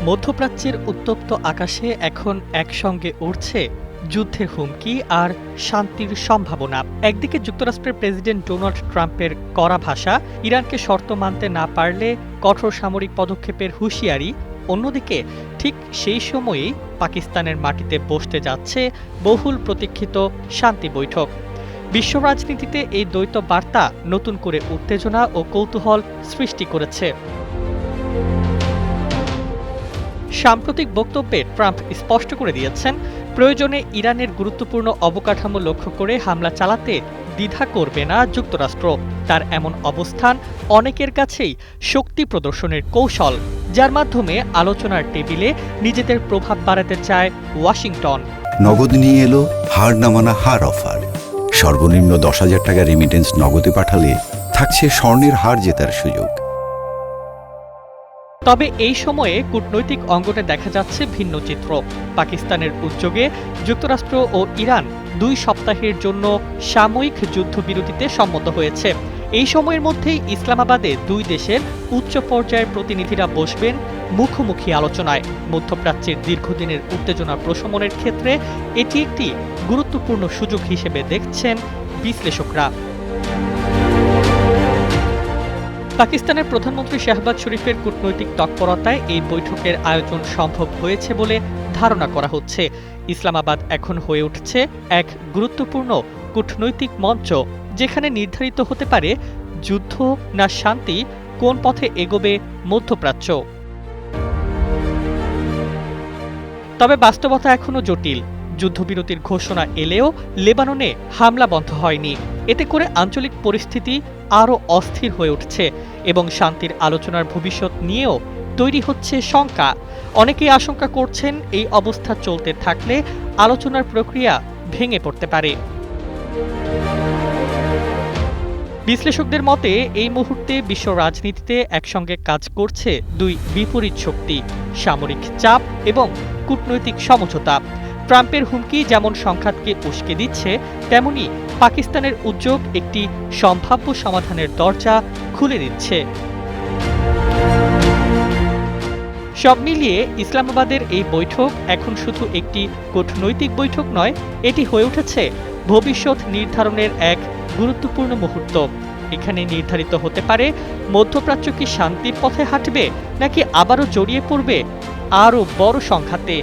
মধ্যপ্রাচ্যের উত্তপ্ত আকাশে এখন একসঙ্গে উড়ছে যুদ্ধের হুমকি আর শান্তির সম্ভাবনা। একদিকে যুক্তরাষ্ট্রের প্রেসিডেন্ট ডোনাল্ড ট্রাম্পের কড়া ভাষা, ইরানকে শর্ত মানতে না পারলে কঠোর সামরিক পদক্ষেপের হুঁশিয়ারি, অন্যদিকে ঠিক সেই সময়েই পাকিস্তানের মাটিতে বসতে যাচ্ছে বহুল প্রতীক্ষিত শান্তি বৈঠক। বিশ্ব রাজনীতিতে এই দ্বৈত বার্তা নতুন করে উত্তেজনা ও কৌতূহল সৃষ্টি করেছে। সাম্প্রতিক বক্তব্যে ট্রাম্প স্পষ্ট করে দিয়েছেন, প্রয়োজনে ইরানের গুরুত্বপূর্ণ অবকাঠামো লক্ষ্য করে হামলা চালাতে দ্বিধা করবে না যুক্তরাষ্ট্র। তার এমন অবস্থান অনেকের কাছেই শক্তি প্রদর্শনের কৌশল, যার মাধ্যমে আলোচনার টেবিলে নিজেদের প্রভাব বাড়াতে চায় ওয়াশিংটন। নগদ নিয়ে এলো হার না মানা হার অফার। সর্বনিম্ন 10,000 টাকা রেমিটেন্স নগদে পাঠালে থাকছে স্বর্ণের হার জেতার সুযোগ। তবে এই সময়ে কূটনৈতিক অঙ্গনে দেখা যাচ্ছে ভিন্ন চিত্র। পাকিস্তানের উদ্যোগে যুক্তরাষ্ট্র ও ইরান 2 সপ্তাহের জন্য সাময়িক যুদ্ধবিরতিতে সম্মত হয়েছে। এই সময়ের মধ্যেই ইসলামাবাদে 2 দেশের উচ্চ পর্যায়ের প্রতিনিধিরা বসবেন মুখোমুখি আলোচনায়। মধ্যপ্রাচ্যের দীর্ঘদিনের উত্তেজনা প্রশমনের ক্ষেত্রে এটি একটি গুরুত্বপূর্ণ সুযোগ হিসেবে দেখছেন বিশ্লেষকরা। পাকিস্তানের প্রধানমন্ত্রী শাহবাজ শরীফের কূটনৈতিক তৎপরতায় এই বৈঠকের আয়োজন সম্ভব হয়েছে বলে ধারণা করা হচ্ছে। ইসলামাবাদ এখন হয়ে উঠছে এক গুরুত্বপূর্ণ কূটনৈতিক মঞ্চ, যেখানে নির্ধারিত হতে পারে যুদ্ধ না শান্তি, কোন পথে এগোবে মধ্যপ্রাচ্য। তবে বাস্তবতা এখনো জটিল। যুদ্ধবিরতির ঘোষণা এলেও লেবাননে হামলা বন্ধ হয়নি। এতে করে আঞ্চলিক পরিস্থিতি আরও অস্থির হয়ে উঠছে এবং শান্তির আলোচনার ভবিষ্যৎ নিয়েও তৈরি হচ্ছে শঙ্কা। অনেকেই আশঙ্কা করছেন, এই অবস্থা চলতে থাকলে আলোচনার প্রক্রিয়া ভেঙে পড়তে পারে। বিশ্লেষকদের মতে এই মুহূর্তে বিশ্ব রাজনীতিতে একসঙ্গে কাজ করছে 2 বিপরীত শক্তি, সামরিক চাপ এবং কূটনৈতিক সমঝোতা। ট্রাম্পের হুমকি যেমন সংঘাতকে উস্কে দিচ্ছে, তেমনি পাকিস্তানের উদ্যোগ একটি সম্ভাব্য সমাধানের দরজা খুলে দিচ্ছে। সব মিলিয়ে ইসলামাবাদের এই বৈঠক এখন শুধু একটি কূটনৈতিক বৈঠক নয়, এটি হয়ে উঠেছে ভবিষ্যৎ নির্ধারণের এক গুরুত্বপূর্ণ মুহূর্ত। এখানে নির্ধারিত হতে পারে মধ্যপ্রাচ্য কি শান্তির পথে হাঁটবে নাকি আবারও জড়িয়ে পড়বে আরও বড় সংঘাতে।